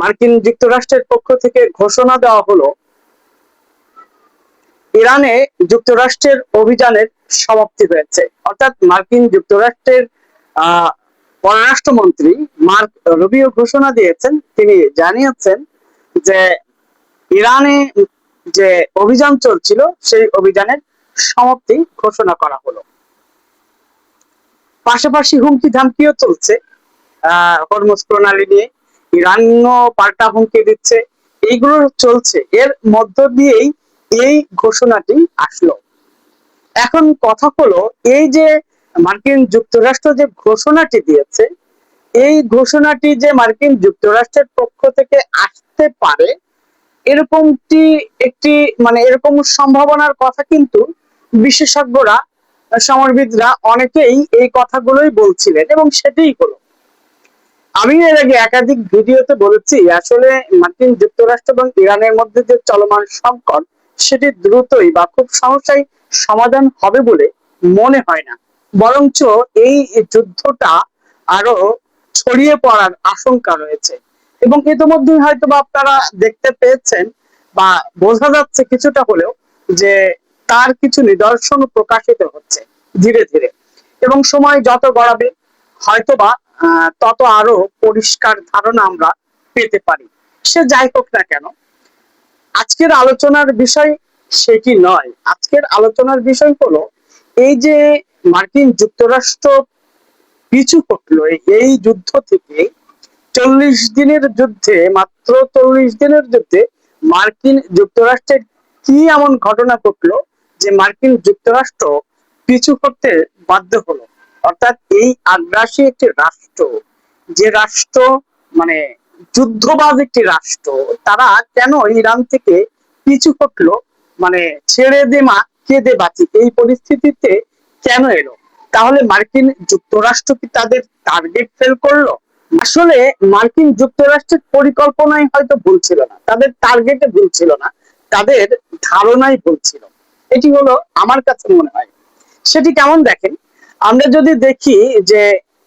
মার্কিন যুক্তরাষ্ট্রের পক্ষ থেকে ঘোষণা দেওয়া হলো ইরানে যুক্তরাষ্ট্রের অভিযানের সমাপ্তি হয়েছে। অর্থাৎ মার্কিন যুক্তরাষ্ট্রের পররাষ্ট্রমন্ত্রী মার্ক রুবিও ঘোষণা দিয়েছেন, তিনি জানিয়েছেন যে ইরানে যে অভিযান চলছিল সেই অভিযানের সমাপ্তি ঘোষণা করা হলো। পাশাপাশি হুমকি ধামকিও চলছে হরমুজ প্রণালী নিয়ে, ইরানও পাল্টা হুমকি দিচ্ছে, এইগুলো চলছে। এর মধ্য দিয়েই এই ঘোষণাটি আসলো। এখন কথা হলো, এই যে মার্কিন যুক্তরাষ্ট্র যে ঘোষণাটি দিয়েছে, এই ঘোষণাটি যে মার্কিন যুক্তরাষ্ট্রের পক্ষ থেকে আসতে পারে এরকমটি একটি এরকম সম্ভাবনার কথা কিন্তু বিশেষজ্ঞরা, সমরবিদরা অনেকেই এই কথাগুলোই বলছিলেন এবং সেটাই হলো। আমি এর আগে একাধিক ভিডিওতে বলেছি, আসলে মার্কিন যুক্তরাষ্ট্র এবং ইরানের মধ্যে যে চলমান সংকট সেটি দ্রুতই বা খুব সহসাই সমাধান হবে বলে মনে হয় না, বরঞ্চ এই যুদ্ধটা আরো ছড়িয়ে পড়ার আশঙ্কা রয়েছে। এবং ইতিমধ্যে হয়তো বা আপনারা দেখতে পেয়েছেন বা বোঝা যাচ্ছে কিছুটা হলেও যে তার কিছু নিদর্শন প্রকাশিত হচ্ছে ধীরে ধীরে, এবং সময় যত গড়াবে হয়তোবা তত আরো পরিষ্কার ধারণা আমরা পেতে পারি। সে যাই হোক না কেন, আজকের আলোচনার বিষয় সেটি নয়। আজকের আলোচনার বিষয় হলো এই যে মার্কিন যুক্তরাষ্ট্র পিছু হটলো এই যুদ্ধ থেকে। 40 দিনের যুদ্ধে, মাত্র 40 দিনের যুদ্ধে মার্কিন যুক্তরাষ্ট্রের কি এমন ঘটনা ঘটলো যে মার্কিন যুক্তরাষ্ট্র পিছু হটতে বাধ্য হলো? অর্থাৎ এই আগ্রাসী একটি রাষ্ট্র, যে রাষ্ট্র যুদ্ধবাজ একটি রাষ্ট্র, তারা কেন ইরান থেকে পিছু হটলো? ছেড়ে দে মা কেঁদে বাঁচি, এই পরিস্থিতিতে কেন এলো? তাহলে মার্কিন যুক্তরাষ্ট্র কি তাদের টার্গেট ফেল করলো? আসলে মার্কিন যুক্তরাষ্ট্রের পরিকল্পনাই হয়তো ভুল ছিল না, তাদের টার্গেটে ভুল ছিল না, তাদের ধারণাই ভুল ছিল। এটি হলো আমার কাছে মনে হয়। সেটি কেমন দেখেন, আমরা যদি দেখি যে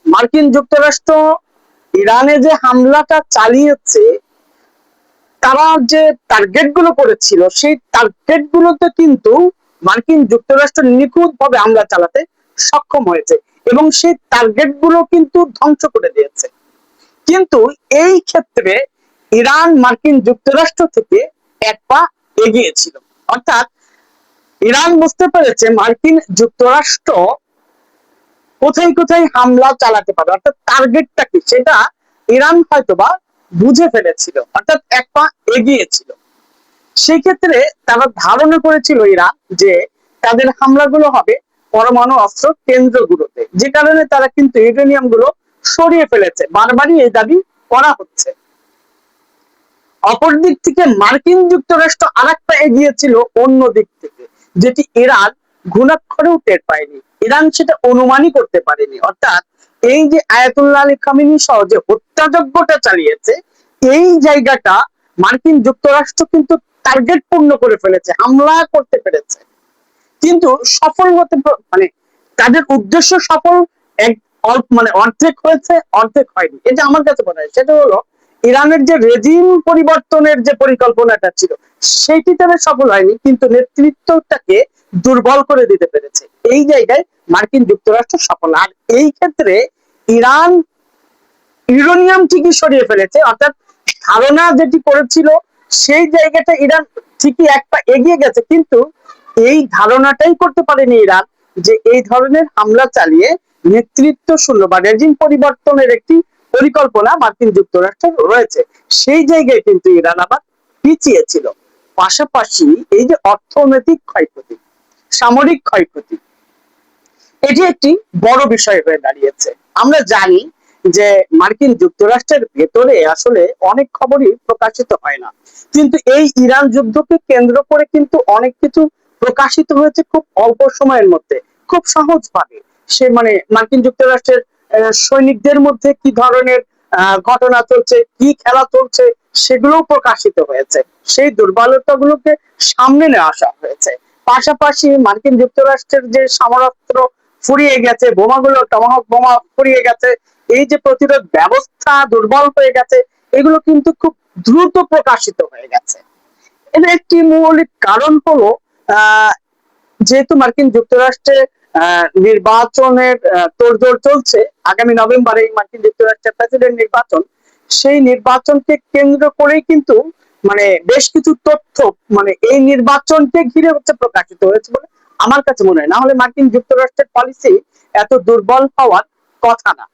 মার্কিন যুক্তরাষ্ট্র ইরানে যে হামলাটা চালিয়েছে, তারা যে টার্গেট গুলো করেছিল সেই টার্গেট গুলোতে কিন্তু মার্কিন যুক্তরাষ্ট্র নিখুঁত ভাবে হামলা চালাতে সক্ষম হয়েছে এবং সেই টার্গেট গুলো কিন্তু ধ্বংস করে দিয়েছে। কিন্তু এই ক্ষেত্রে ইরান মার্কিন যুক্তরাষ্ট্র থেকে এক পা এগিয়ে ছিল। অর্থাৎ ইরান বুঝতে পেরেছে মার্কিন যুক্তরাষ্ট্র কোথায় কোথায় হামলা চালাতে পারে, অর্থাৎ টার্গেটটা কি সেটা ইরান হয়তোবা বুঝে ফেলেছিল, অর্থাৎ এক পা এগিয়েছিল। সেই ক্ষেত্রে তারা ধারণা করেছিল ইরান যে তাদের হামলাগুলো হবে পরমাণু অস্ত্র কেন্দ্রগুলোতে, যে কারণে তারা কিন্তু ইউরেনিয়াম গুলো সরিয়ে ফেলেছে। বারবারই এই দাবি করা হচ্ছে। অপর দিক থেকে মার্কিন যুক্তরাষ্ট্র আরেকটা এগিয়েছিল অন্য দিক থেকে, যেটি ইরান ঘুণাক্ষরেও টের পায়নি, ইরান সেটা অনুমানই করতে পারেনি। অর্থাৎ এই যে আয়াতুল্লাহ আলী খামেনি সহ যে হত্যাযজ্ঞটা চালিয়েছে, এই জায়গাটা মার্কিন যুক্তরাষ্ট্র কিন্তু টার্গেট পূর্ণ করে ফেলেছে, হামলা করতে পেরেছে, কিন্তু সফল হতে তাদের উদ্দেশ্য সফল অর্ধেক হয়েছে, অর্ধেক হয়নি। এটা আমার কাছে মনে হয়। সেটা হলো ইরানের যে রেজিম পরিবর্তনের যে পরিকল্পনাটা ছিল সেটি তারা সফল হয়নি, কিন্তু নেতৃত্বটাকে দুর্বল করে দিতে পেরেছে। এই জায়গায় মার্কিন যুক্তরাষ্ট্র সফল। আর এই ক্ষেত্রে ইরান ইউরেনিয়াম ঠিকই সরিয়ে ফেলেছে, অর্থাৎ ধারণা যেটি করেছিল সেই জায়গাটা ইরান ঠিকই এক পা এগিয়ে গেছে, কিন্তু এই ধারণাটাই করতে পারেনি ইরান যে এই ধরনের হামলা চালিয়ে নেতৃত্ব শূন্য বা রেজিম পরিবর্তনের একটি পরিকল্পনা মার্কিন যুক্তরাষ্ট্রের রয়েছে। সেই জায়গায় কিন্তু ইরান আবার পিছিয়ে ছিল। পাশাপাশি এই যে অর্থনৈতিক ক্ষয়ক্ষতি, সামরিক ক্ষয়ক্ষতি, এটি একটি বড় বিষয় হয়ে দাঁড়িয়েছে। আমরা জানি যে মার্কিন যুক্তরাষ্ট্রের ভেতরে আসলে অনেক খবরই প্রকাশিত হয় না, কিন্তু এই ইরান যুদ্ধকে কেন্দ্র করে কিন্তু অনেক কিছু প্রকাশিত হয়েছে খুব অল্প সময়ের মধ্যে, খুব সহজ ভাবে। সে মার্কিন যুক্তরাষ্ট্রের সৈনিকদের মধ্যে কি ধরনের ঘটনা চলছে, কি খেলা চলছে, সেগুলো প্রকাশিত হয়েছে। সেই দুর্বলতাগুলোকে সামনে নিয়ে আসা হয়েছে। পাশাপাশি মার্কিন যুক্তরাষ্ট্রের যে সমরাস্ত্র ফুরিয়ে গেছে, বোমাগুলো টমাহক বোমা ফুরিয়ে গেছে, এই যে প্রতিরোধ ব্যবস্থা দুর্বল হয়ে গেছে, এগুলো কিন্তু খুব দ্রুত প্রকাশিত হয়ে গেছে। এর একটি মৌলিক কারণ হলো আহ যেহেতু মার্কিন যুক্তরাষ্ট্রে নির্বাচনের তোড়জোড় চলছে, আগামী নভেম্বরে মার্কিন যুক্তরাষ্ট্রের প্রেসিডেন্ট নির্বাচন, সেই নির্বাচনকে কেন্দ্র করেই কিন্তু মানে বেশ কিছু তথ্য মানে এই নির্বাচনকে ঘিরে হচ্ছে প্রকাশিত হয়েছে বলে আমার কাছে মনে হয়। না হলে মার্কিন যুক্তরাষ্ট্রের পলিসি এত দুর্বল হওয়ার কথা না।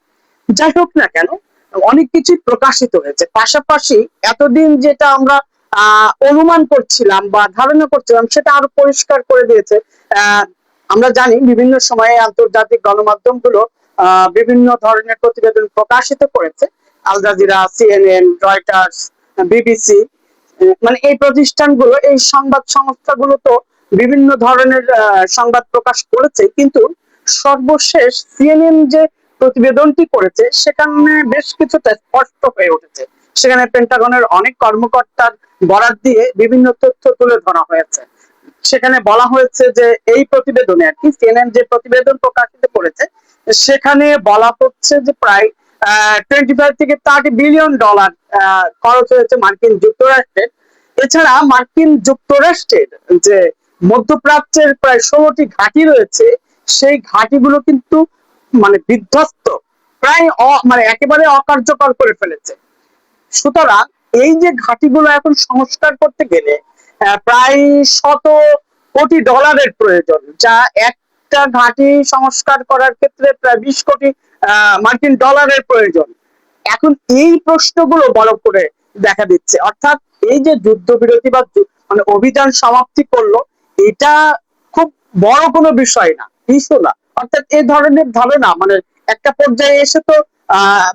যাই হোক না কেন, অনেক কিছুই প্রকাশিত হয়েছে। পাশাপাশি এতদিন যেটা আমরা অনুমান করছিলাম বা ধারণা করছিলাম সেটা আরো পরিষ্কার করে দিয়েছে। আহ আমরা জানি বিভিন্ন সময়ে আন্তর্জাতিক গণমাধ্যমগুলো বিভিন্ন ধরনের প্রতিবেদন প্রকাশিত করেছে। Al Jazeera, CNN, Reuters, BBC, মানে এই প্রতিষ্ঠানগুলো, এই সংবাদ সংস্থাগুলো তো বিভিন্ন ধরনের সংবাদ প্রকাশ করেছে, কিন্তু সর্বশেষ সিএনএন যে প্রতিবেদনটি করেছে সেখানে বেশ কিছুটা স্পষ্ট হয়ে উঠেছে। সেখানে পেন্টাগনের অনেক কর্মকর্তার বরাত দিয়ে বিভিন্ন তথ্য তুলে ধরা হয়েছে। সেখানে বলা হয়েছে যে এই প্রতিবেদনে আর কি সিএনএন যে প্রতিবেদন প্রকাশিত করেছে সেখানে বলা হচ্ছে যে প্রায় 25 থেকে 30 বিলিয়ন ডলার খরচ হয়েছে মার্কিন যুক্তরাষ্ট্রের। এছাড়া মার্কিন যুক্তরাষ্ট্রের যে মধ্যপ্রাচ্যের প্রায় 16টি ঘাঁটি রয়েছে, সেই ঘাঁটিগুলো কিন্তু মানে বিধ্বস্ত, প্রায় মানে একেবারে অকার্যকর করে ফেলেছে। সুতরাং এই যে ঘাঁটিগুলো এখন সংস্কার করতে গেলে প্রায় $100 কোটি প্রয়োজন, যা একটা ঘাঁটি সংস্কার করার ক্ষেত্রে প্রায় 20 কোটি মার্কিন ডলারের প্রয়োজন। এখন এই প্রশ্নগুলো বড় করে দেখা দিচ্ছে, অর্থাৎ এই যে যুদ্ধবিরতি বা মানে অভিযান সমাপ্তি করলো, এটা খুব বড় কোনো বিষয় না, ইস্যু না। অর্থাৎ এই ধরনের ধারণা মানে একটা পর্যায়ে এসে তো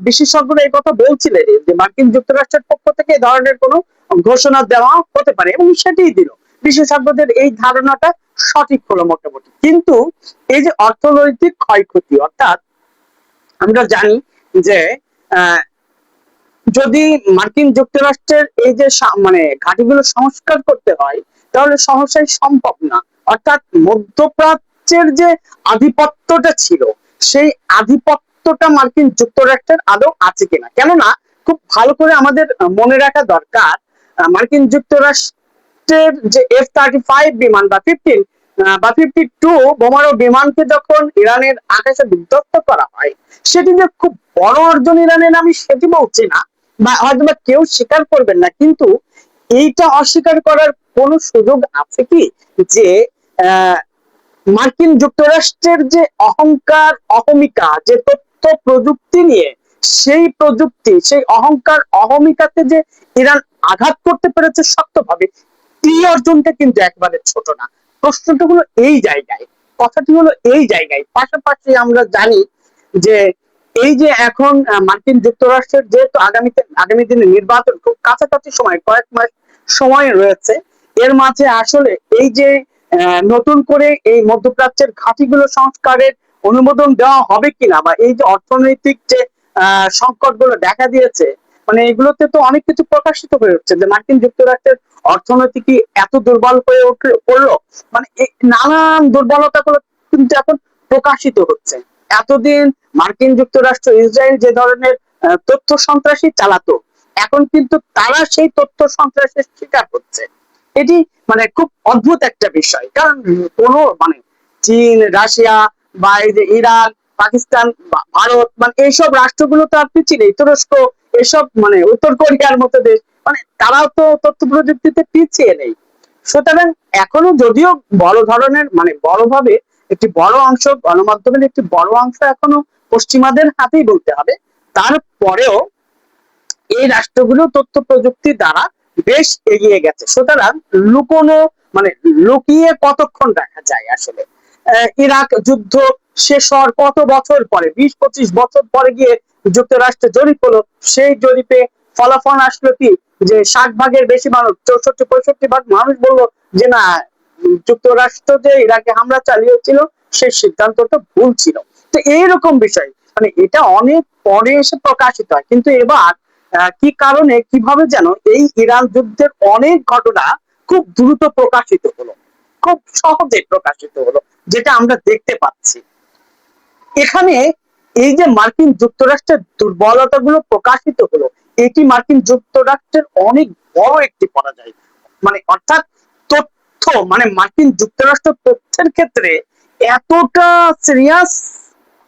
বিশেষজ্ঞরা এই কথা বলছিলেন যে মার্কিন যুক্তরাষ্ট্রের পক্ষ থেকে এই ধরনের কোনো ঘোষণা দেওয়া হতে পারে, এবং সেটাই দিল। বিশেষজ্ঞদের এই ধারণাটা সঠিক হলো মোটামুটি। কিন্তু এই যে অর্থনৈতিক ক্ষয়ক্ষতি, অর্থাৎ আমরা জানি যে যদি মার্কিন যুক্তরাষ্ট্রের এই যে মানে ঘাঁটিগুলো সংস্কার করতে হয় তাহলে সহসাই সম্ভব না। অর্থাৎ মধ্যপ্রাচ্যের যে আধিপত্যটা ছিল সেই আধিপত্যটা মার্কিন যুক্তরাষ্ট্রের আদৌ আছে কিনা। কেননা খুব ভালো করে আমাদের মনে রাখা দরকার, মার্কিন যুক্তরাষ্ট্রের যে F-35 বিমান বা 15 বা 52 বোমারু বিমানকে যখন ইরানের আকাশে বিধ্বস্ত করা হয়, সেটি যে খুব বড় অর্জন ইরানের, আমি সেটি বলছি না, বা হয়তো বা কেউ স্বীকার করবেন না, কিন্তু এইটা অস্বীকার করার কোনো সুযোগ আছে কি যে মার্কিন যুক্তরাষ্ট্রের যে অহংকার অহমিকা, যে তথ্য প্রযুক্তি নিয়ে সেই প্রযুক্তি, সেই অহংকার অহমিকাতে যে ইরান আঘাত করতে পেরেছে শক্তভাবে, এই অর্জনটা কিন্তু একবারে ছোট না। প্রশ্নটা হলো এই জায়গায়, কথাটি হলো এই জায়গায়। পাশাপাশি আমরা জানি যে এই যে এখন মার্কিন যুক্তরাষ্ট্রের যেহেতু আগামী দিনে নির্বাচন খুব কাছাকাছি সময়, কয়েক মাস সময় রয়েছে, এর মাঝে আসলে এই যে নতুন করে এই মধ্যপ্রাচ্যের ঘাঁটিগুলো সংস্কারের অনুমোদন দেওয়া হবে কিনা, বা এই যে অর্থনৈতিক যে সংকট গুলো দেখা দিয়েছে, মানে এগুলোতে তো অনেক কিছু প্রকাশিত হয়ে উঠছে যে মার্কিন যুক্তরাষ্ট্রের অর্থনীতি কি এত দুর্বল হয়ে পড়লো, মানে নানান দুর্বলতা গুলো কিন্তু এখন প্রকাশিত হচ্ছে। এতদিন মার্কিন যুক্তরাষ্ট্র ইসরায়েল যে ধরনের তথ্য সন্ত্রাসী চালাতো, এখন কিন্তু তারা সেই তথ্য সন্ত্রাসের শিকার হচ্ছে। এটি মানে খুব অদ্ভুত একটা বিষয়, কারণ কোনো মানে চীন, রাশিয়া বা এই যে ইরান, পাকিস্তান, ভারত, মানে এইসব রাষ্ট্রগুলো তো আর পিছিয়ে নেই, তুরস্ক, এসব মানে উত্তর কোরিয়ার মতো দেশ, মানে তারাও তো তথ্য প্রযুক্তিতে পিছিয়ে নেই। সুতরাং এখনো যদিও বড় ধরনের মানে বড়ভাবে একটি বড় অংশ, গণমাধ্যমের একটি বড় অংশ এখনো পশ্চিমাদের হাতেই বলতে হবে, তারপরেও এই রাষ্ট্রগুলো তথ্য প্রযুক্তির দ্বারা বেশ এগিয়ে গেছে। সুতরাং লুকোনো মানে লুকিয়ে কতক্ষণ দেখা যায় আসলে। ইরাক যুদ্ধ শেষ হওয়ার কত বছর পরে, 20-25 বছর পরে গিয়ে যুক্তরাষ্ট্রে জরিপ হলো, সেই জরিপে ফলাফল আসলো কি যে 60 ভাগের বেশি মানুষ, 64-65 ভাগ মানুষ বললো যে না, যুক্তরাষ্ট্র যে ইরাকে হামলা চালিয়েছিল সেই সিদ্ধান্তটা ভুল ছিল। তো এইরকম বিষয়, মানে এটা অনেক পরে এসে প্রকাশিত হয়। কিন্তু এবার কি কারণে কিভাবে যেন এই ইরান যুদ্ধের অনেক ঘটনা খুব দ্রুত প্রকাশিত হলো, খুব সহজে প্রকাশিত হলো, যেটা আমরা দেখতে পাচ্ছি। এখানে এই যে মার্কিন যুক্তরাষ্ট্রের দুর্বলতাগুলো প্রকাশিত হলো, এটি মার্কিন যুক্তরাষ্ট্রের অনেক বড় একটি পরাজয়। মানে অর্থাৎ তথ্য, মানে মার্কিন যুক্তরাষ্ট্র তথ্যের ক্ষেত্রে এতটা সিরিয়াস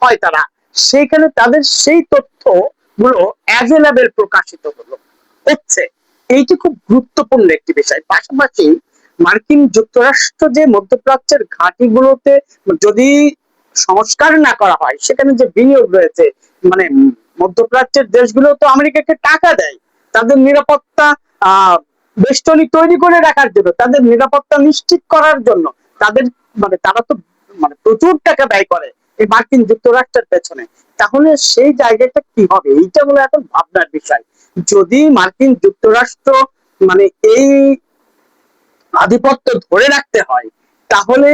হয় তারা, সেইখানে তাদের সেই তথ্য গুলো অ্যাভেলেবেল প্রকাশিত হচ্ছে। এইটি খুব গুরুত্বপূর্ণ একটি বিষয়। পাশাপাশি মার্কিন যুক্তরাষ্ট্র যে মধ্যপ্রাচ্যের ঘাঁটিগুলোতে যদি সংস্কার না করা হয়, সেখানে যে বিনিয়োগ রয়েছে, মানে মধ্যপ্রাচ্যের দেশগুলো তো আমেরিকাকে টাকা দেয় তাদের নিরাপত্তা বেষ্টনী তৈরি করে রাখার জন্য, তাদের নিরাপত্তা নিশ্চিত করার জন্য। তাদের মানে তারা তো মানে প্রচুর টাকা ব্যয় করে এই মার্কিন যুক্তরাষ্ট্রের পেছনে। তাহলে সেই জায়গাটা কি হবে, এইটা হলো এখন ভাবনার বিষয়। যদি মার্কিন যুক্তরাষ্ট্র মানে এই আধিপত্য ধরে রাখতে হয়, তাহলে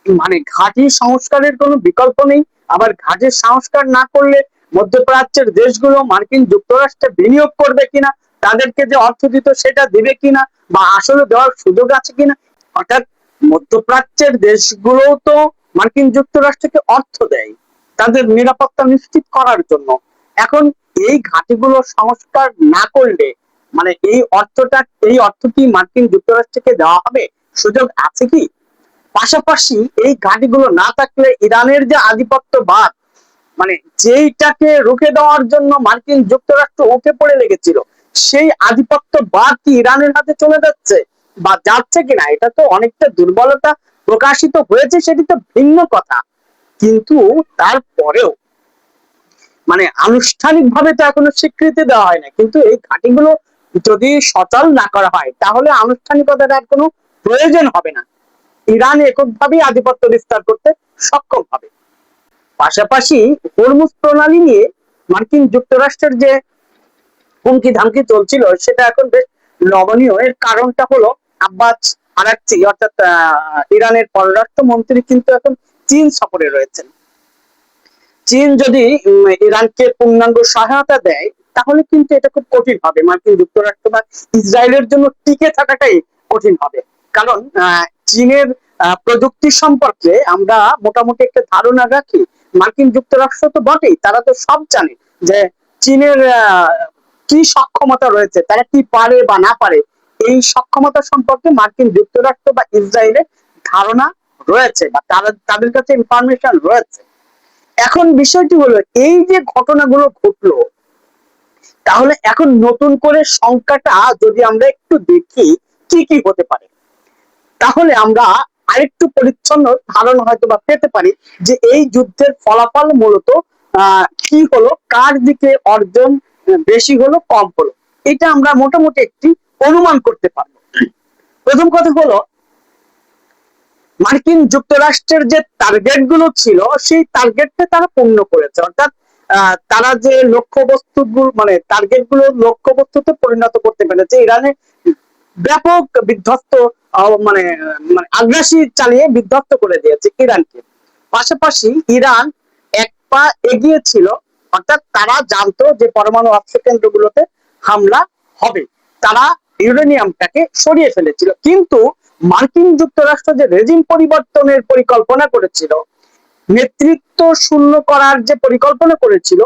মানে ঘাঁটি সংস্কারের কোনো বিকল্প নেই। আবার ঘাঁটির সংস্কার না করলে মধ্যপ্রাচ্যের দেশগুলো মার্কিন যুক্তরাষ্ট্রে বিনিয়োগ করবে কিনা, তাদেরকে যে অর্থ দিত সেটা দিবে কিনা, বা আসলে দেওয়ার সুযোগ আছে কিনা। অর্থাৎ মধ্যপ্রাচ্যের দেশগুলো তো মার্কিন যুক্তরাষ্ট্রকে অর্থ দেয় তাদের নিরাপত্তা নিশ্চিত করার জন্য। এখন এই ঘাঁটিগুলো সংস্কার না করলে মানে এই অর্থ কি মার্কিন যুক্তরাষ্ট্রকে দেওয়া হবে, সুযোগ আছে কি? পাশাপাশি এই ঘাঁটিগুলো না থাকলে ইরানের যে আধিপত্যবাদ, মানে যেইটাকে রুখে দেওয়ার জন্য মার্কিন যুক্তরাষ্ট্র উঠে পড়ে লেগেছিল, সেই আধিপত্যবাদ কি ইরানের হাতে চলে যাচ্ছে বা যাচ্ছে কিনা, এটা তো অনেকটা দুর্বলতা প্রকাশিত হয়েছে, সেটি তো ভিন্ন কথা। কিন্তু তারপরেও মানে আনুষ্ঠানিকভাবে তো এখনো স্বীকৃতি দেওয়া হয় না, কিন্তু এই ঘাঁটিগুলো যদি সচল না করা হয়, তাহলে আনুষ্ঠানিকতার কোনো প্রয়োজন হবে না। ইরান এককভাবেই আধিপত্য বিস্তার করতে সক্ষম হবে। পাশাপাশি হরমুজ প্রণালী নিয়ে মার্কিন যুক্তরাষ্ট্রের যে হুমকি ধামকি চলছিল, সেটা এখন বেশ নমনীয়। এর কারণটা হলো আব্বাস আরাকচি অর্থাৎ ইরানের পররাষ্ট্রমন্ত্রী কিন্তু এখন চীন সফরে রয়েছেন। চীন যদি ইরানকে পূর্ণাঙ্গ সহায়তা দেয়, তাহলে কিন্তু এটা খুব কঠিন হবে মার্কিন যুক্তরাষ্ট্র বা ইসরায়েলের জন্য টিকে থাকাটাই কঠিন হবে। কারণ চীনের প্রযুক্তি সম্পর্কে আমরা মোটামুটি একটা ধারণা রাখি। মার্কিন যুক্তরাষ্ট্র তো বটেই, তারা তো সব জানে যে চীনের কি সক্ষমতা রয়েছে, তারা কি পারে বা না পারে। এই সক্ষমতা সম্পর্কে মার্কিন যুক্তরাষ্ট্র বা ইসরায়েলের ধারণা রয়েছে, বা তাদের কাছে ইনফরমেশন রয়েছে। এখন বিষয়টি হলো, এই যে ঘটনাগুলো ঘটলো, তাহলে এখন নতুন করে সংখ্যাটা যদি আমরা একটু দেখি কি কি হতে পারে, তাহলে আমরা আরেকটু পরিচ্ছন্ন ধারণা হয়তো বা পেতে পারি যে এই যুদ্ধের ফলাফল মূলত কি হলো, কার দিকে অর্জন বেশি হলো কম হলো, এটা আমরা মোটামুটি একটি অনুমান করতে পারবো। প্রথম কথা হলো, মার্কিন যুক্তরাষ্ট্রের যে টার্গেট গুলো ছিল, সেই টার্গেটটা তারা পূর্ণ করেছে। অর্থাৎ তারা যে লক্ষ্যবস্তুগুলো মানে টার্গেট গুলো লক্ষ্যবস্তুতে পরিণত করতে পেরেছে। ইরানে ব্যাপক বিধ্বস্ত মানে মানে আগ্রাসী চালিয়ে বিধ্বস্ত করে দিয়েছে ইরানকে। পাশাপাশি ইরান এক পা এগিয়ে ছিল, অর্থাৎ তারা জানতো যে পরমাণু অস্ত্র কেন্দ্রগুলোতে হামলা হবে, তারা ইউরেনিয়ামটাকে সরিয়ে ফেলেছিল। কিন্তু মার্কিন যুক্তরাষ্ট্র যে রেজিম পরিবর্তনের পরিকল্পনা করেছিল, নেতৃত্ব শূন্য করার যে পরিকল্পনা করেছিল,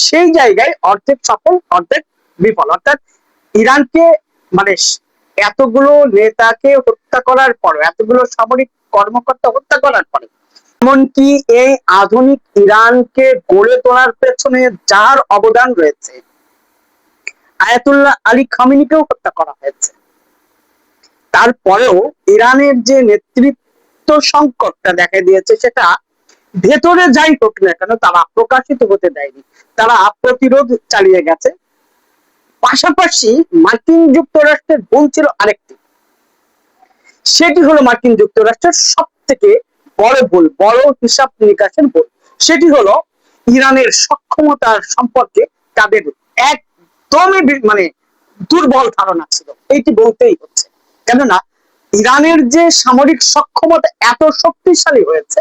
সেই জায়গায় অর্ধেক সফল অর্ধেক বিফল। অর্থাৎ ইরানকে মানে এতগুলো নেতাকে হত্যা করার পর, এতগুলো সামরিক কর্মকর্তা হত্যা করার পরে, এমনকি এই আধুনিক ইরানকে গড়ে তোলার পেছনে যার অবদান রয়েছে, আয়াতুল্লাহ আলী খামেনিকেও হত্যা করা হয়েছে, তারপরেও ইরানের যে নেতৃত্ব সংকটটা দেখা দিয়েছে, সেটা ভেতরে যাই হোক না কেন তারা প্রকাশিত হতে দেয়নি, তারা প্রতিরোধ চালিয়ে গেছে। পাশাপাশি মার্কিন যুক্তরাষ্ট্রের ভুল ছিল আরেকটি, সেটি হলো মার্কিন যুক্তরাষ্ট্রের সব থেকে বড় ভুল, বড় হিসাব নিকাশের ভুল। সেটি হলো ইরানের সক্ষমতার সম্পর্কে তাদের একদমই মানে দুর্বল ধারণা ছিল, এইটি বলতেই হচ্ছে। কেননা ইরানের যে সামরিক সক্ষমতা এত শক্তিশালী হয়েছে,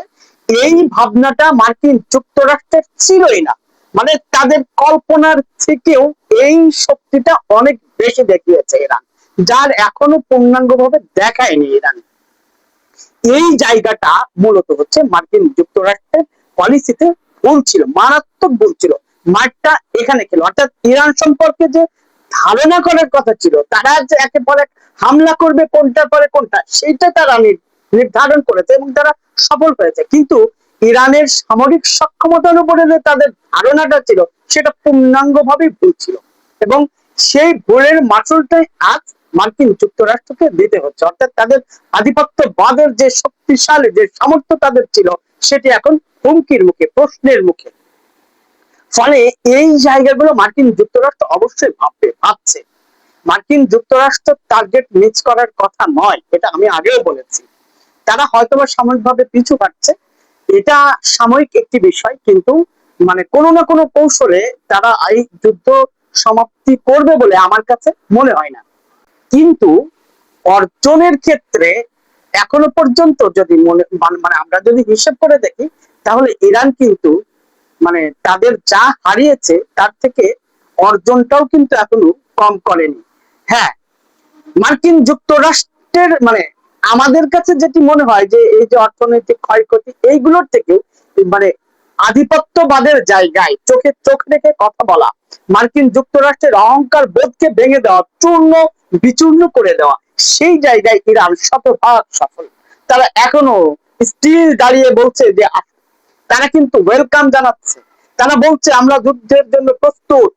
এই ভাবনাটা মার্কিন যুক্তরাষ্ট্রের ছিলই না। মানে তাদের কল্পনার থেকেও এই শক্তিটা অনেক বেশি দেখিয়েছে ইরান, যার এখনো পূর্ণাঙ্গভাবে দেখায়নি ইরান। এই জায়গাটা মূলত হচ্ছে মার্কিন যুক্তরাষ্ট্রের পলিসিতে ভুল ছিল, মারাত্মক ভুল ছিল। মাঠটা এখানে খেলো। অর্থাৎ ইরান সম্পর্কে যে ধারণা করার কথা ছিল। তারা যে একের পর এক হামলা করবে কোনটার পরে কোনটা, সেইটা তারা নির্ধারণ করেছে এবং তারা সফল হয়েছে। কিন্তু ইরানের সামরিক সক্ষমতার উপরে যে তাদের ধারণাটা ছিল সেটা পূর্ণাঙ্গভাবে ভুল ছিল, এবং সেই ভুলের মাসুলটাই আজ মার্কিন যুক্তরাষ্ট্রকে দিতে হচ্ছে। অর্থাৎ তাদের আধিপত্যবাদের যে শক্তিশালী যে সামর্থ্য তাদের ছিল সেটি এখন হুমকির মুখে, প্রশ্নের মুখে। ফলে এই জায়গাগুলো মার্কিন যুক্তরাষ্ট্র অবশ্যই ভাবছে। মার্কিন যুক্তরাষ্ট্র টার্গেট মিস করার কথা নয়, এটা আমি আগেও বলেছি। তারা হয়তোবা সাময়িকভাবে পিছু হটছে, এটা সাময়িক একটি বিষয়, কিন্তু মানে কোনো না কোনো কৌশলে তারা এই যুদ্ধ সমাপ্তি করবে বলে আমার কাছে মনে হয় না। কিন্তু অর্জনের ক্ষেত্রে এখনো পর্যন্ত যদি মানে আমরা যদি হিসেব করে দেখি, তাহলে ইরান কিন্তু মানে তাদের যা হারিয়েছে তার থেকে অর্জনটাও কিন্তু এখনো কম করেনি। হ্যাঁ, মার্কিন যুক্তরাষ্ট্রের মানে আমাদের কাছে যেটি মনে হয় যে এই যে অর্থনৈতিক ক্ষয়ক্ষতি এইগুলোর থেকে মানে আধিপত্যবাদের জায়গায় চোখে চোখ রেখে কথা বলা, মার্কিন যুক্তরাষ্ট্রের অহংকার বোধকে ভেঙে দেওয়া, চূর্ণ বিচূর্ণ করে দেওয়া, সেই জায়গায় ইরান শতভাগ সফল। তারা এখনো স্টিল দাঁড়িয়ে বলছে যে তারা কিন্তু ওয়েলকাম জানাচ্ছে, তারা বলছে আমরা যুদ্ধের জন্য প্রস্তুত,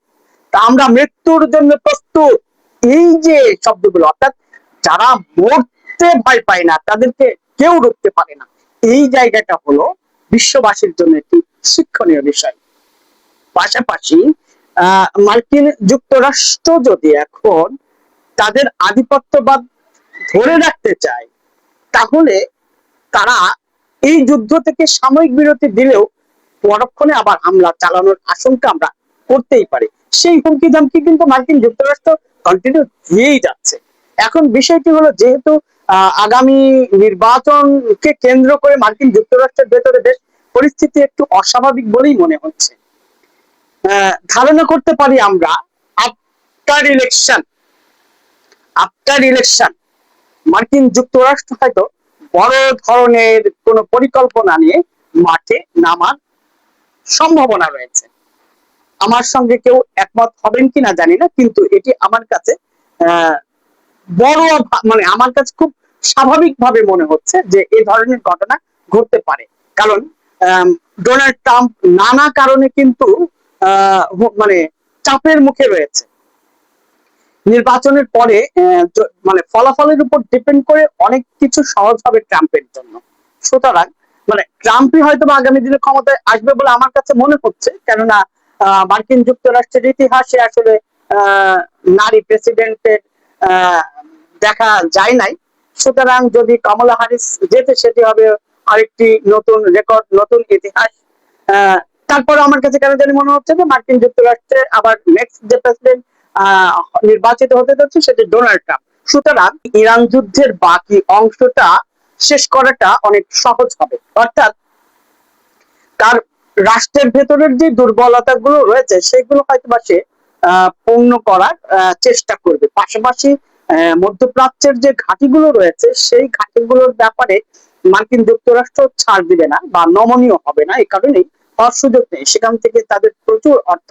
আমরা মৃত্যুর জন্য প্রস্তুত। এই যে শব্দগুলো, অর্থাৎ যারা মরতে ভয় পায় না তাদেরকে কেউ রুখতে পারে না, এই জায়গাটা হলো বিশ্ববাসীর জন্য একটি শিক্ষণীয় বিষয়। পাশাপাশি মার্কিন যুক্তরাষ্ট্র যদি এখন তাদের আধিপত্যবাদ ধরে রাখতে চায়, তাহলে তারা এই যুদ্ধ থেকে সাময়িক বিরতি দিলেও পরক্ষণে আবার হামলা চালানোর আশঙ্কা আমরা করতেই পারি। সেই হুমকি ধামকি কিন্তু মার্কিন যুক্তরাষ্ট্র কন্টিনিউ দিয়েই যাচ্ছে। এখন বিষয়টি হলো, যেহেতু আগামী নির্বাচনকে কেন্দ্র করে মার্কিন যুক্তরাষ্ট্রের ভেতরে বেশ পরিস্থিতি একটু অস্বাভাবিক বলেই মনে হচ্ছে। ধারণা করতে পারি আমরা আফটার ইলেকশন মার্কিন যুক্তরাষ্ট্র হয়তো বড় ধরনের কোন পরিকল্পনা নিয়ে মাঠে নামার সম্ভাবনা রয়েছে। আমার সঙ্গে কেউ একমত হবেন কিনা জানি না, কিন্তু এটি আমার কাছে বড় মানে আমার কাছে খুব স্বাভাবিকভাবে মনে হচ্ছে যে এই ধরনের ঘটনা ঘটতে পারে। কারণ ডোনাল্ড ট্রাম্প নানা কারণে কিন্তু মানে চাপের মুখে রয়েছে। নির্বাচনের পরে মানে ফলাফলের উপর ডিপেন্ড করে অনেক কিছু সহজ হবে ট্রাম্পের জন্য। সুতরাং মানে ট্রাম্পই হয়তো আগামী দিনে ক্ষমতায় আসবে বলে আমার কাছে মনে হচ্ছে, কেননা মার্কিন যুক্তরাষ্ট্রের ইতিহাসে আসলে নারী প্রেসিডেন্টের দেখা যায় নাই। সুতরাং যদি কমলা হ্যারিস যেতে, সেটি হবে আরেকটি নতুন রেকর্ড, নতুন ইতিহাস। তারপরে আমার কাছে কেন জানি মনে হচ্ছে যে মার্কিন যুক্তরাষ্ট্রে আবার নেক্সট যে প্রেসিডেন্ট নির্বাচিত হতে যাচ্ছে সেটি ডোনাল্ড ট্রাম্প। সুতরাং ইরান যুদ্ধের বাকি অংশটা শেষ করাটা অনেক সহজ হবে। অর্থাৎ তার রাষ্ট্রের ভেতরের যে দুর্বলতা গুলো রয়েছে সেগুলো হয়তো বা সে পূর্ণ করার চেষ্টা করবে। পাশাপাশি মধ্যপ্রাচ্যের যে ঘাঁটিগুলো রয়েছে সেই ঘাঁটিগুলোর ব্যাপারে মার্কিন যুক্তরাষ্ট্র ছাড় দিবে না বা নমনীয় হবে না, এই কারণেই হওয়ার সুযোগ নেই। সেখান থেকে তাদের প্রচুর অর্থ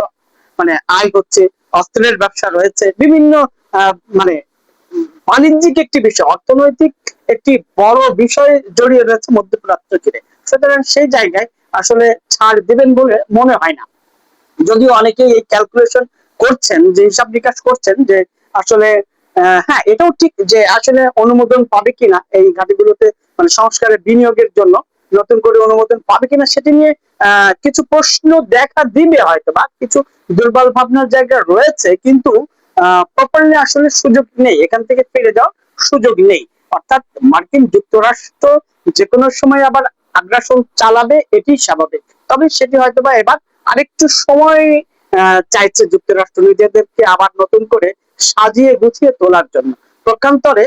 মানে আয় হচ্ছে, অস্ত্রের ব্যবসা রয়েছে, বিভিন্ন মানে বাণিজ্যিক একটি বিষয়, অর্থনৈতিক একটি বড় বিষয় জড়িয়ে রয়েছে মধ্যপ্রাচ্য জুড়ে। সুতরাং সেই জায়গায় আসলে ছাড় দিবেন বলে মনে হয় না। যদিও অনেকেই এই ক্যালকুলেশন করছেন, যে হিসাব নিকাশ করছেন যে আসলে হ্যাঁ এটাও ঠিক যে আসলে অনুমোদন পাবে কিনা এই ঘাটিগুলোতে মানে সংস্কারের বিনিয়োগের জন্য নতুন করে অনুমোদন পাবে কিনা সেটি নিয়ে কিছু প্রশ্ন দেখা দিবে, হয়তো বা কিছু দুর্বল ভাবনার জায়গা রয়েছে, কিন্তু প্রপারলি আসলে সুযোগ নেই, এখান থেকে ফিরে যাওয়ার সুযোগ নেই। অর্থাৎ মার্কিন যুক্তরাষ্ট্র যে কোনো সময় আবার আগ্রাসন চালাবে, এটি স্বাভাবিক। তবে সেটি হয়তো বা এবার আরেকটু সময় চাইছে যুক্তরাষ্ট্র নিজেদেরকে আবার নতুন করে সাজিয়ে গুছিয়ে তোলার জন্য। প্রকান্তরে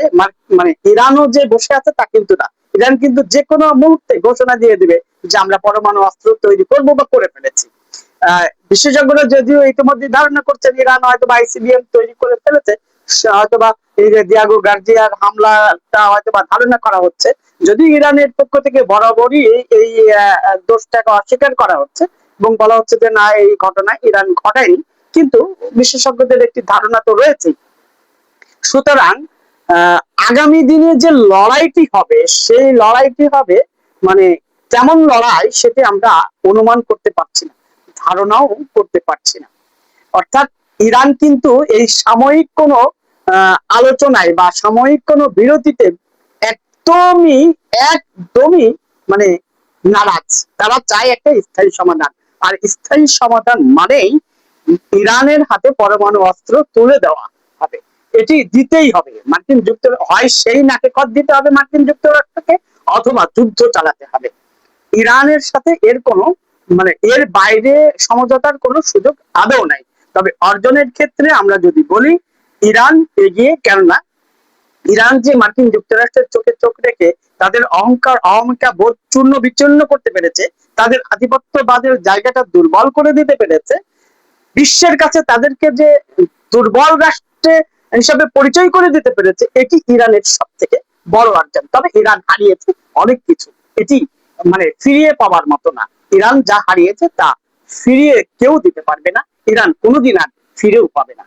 মানে ইরানও যে বসে আছে তা কিন্তু না। ইরান কিন্তু যে কোনো মুহূর্তে ঘোষণা দিয়ে দিবে যে আমরা পরমাণু অস্ত্র তৈরি করবো বা করে ফেলেছি। বিশেষজ্ঞরা যদিও ইতিমধ্যে ধারণা করছেন ইরান হয়তো বা আইসিবিএম তৈরি করে ফেলেছে, হয়তো বা এই যে দিয়াগো গার্জিয়ার হামলাটা হয়তো বা ধারণা করা হচ্ছে। যদি ইরানের পক্ষ থেকে বরাবরই এই দোষটাকে অস্বীকার করা হচ্ছে এবং বলা হচ্ছে যে না এই ঘটনা ইরান ঘটায়নি, কিন্তু বিশেষজ্ঞদের একটি ধারণা তো রয়েছে। সুতরাং আগামী দিনে যে লড়াইটি হবে সেই লড়াইটি হবে মানে কেমন লড়াই সেটি আমরা অনুমান করতে পারছি না, ধারণাও করতে পারছি না। অর্থাৎ ইরান কিন্তু এই সাময়িক কোনো আলোচনায় বা সাময়িক কোনো বিরতিতে একদমই একদমই মানে নারাজ। তারা চায় একটা স্থায়ী সমাধান, আর স্থায়ী সমাধান মানেই ইরানের হাতে পরমাণু অস্ত্র তুলে দেওয়া হবে। এটি দিতেই হবে মার্কিন যুক্তরাষ্ট্র, হয় সেই নাকে খত দিতে হবে মার্কিন যুক্তরাষ্ট্রকে, অথবা যুদ্ধ চালাতে হবে। ইরানের সাথে এর কোনো মানে এর বাইরে সমঝোতার কোনো সুযোগ আদৌ নাই। তবে অর্জনের ক্ষেত্রে আমরা যদি বলি ইরান এগিয়ে, কেননা ইরান যে মার্কিন যুক্তরাষ্ট্রের চোখে চোখ রেখে তাদের অহংকার অহমিকা বোধ চূর্ণ বিচূর্ণ করতে পেরেছে, তাদের আধিপত্যবাদের জায়গাটা দুর্বল করে দিতে পেরেছে, বিশ্বের কাছে তাদেরকে যে দুর্বল রাষ্ট্রে হিসাবে পরিচয় করে দিতে পেরেছে, এটি ইরানের সব থেকে বড় অর্জন। তবে ইরান হারিয়েছে অনেক কিছু, এটি মানে ফিরিয়ে পাওয়ার মতো না। ইরান যা হারিয়েছে তা ফিরিয়ে কেউ দিতে পারবে না, ইরান কোনোদিন আর ফিরেও পাবে না।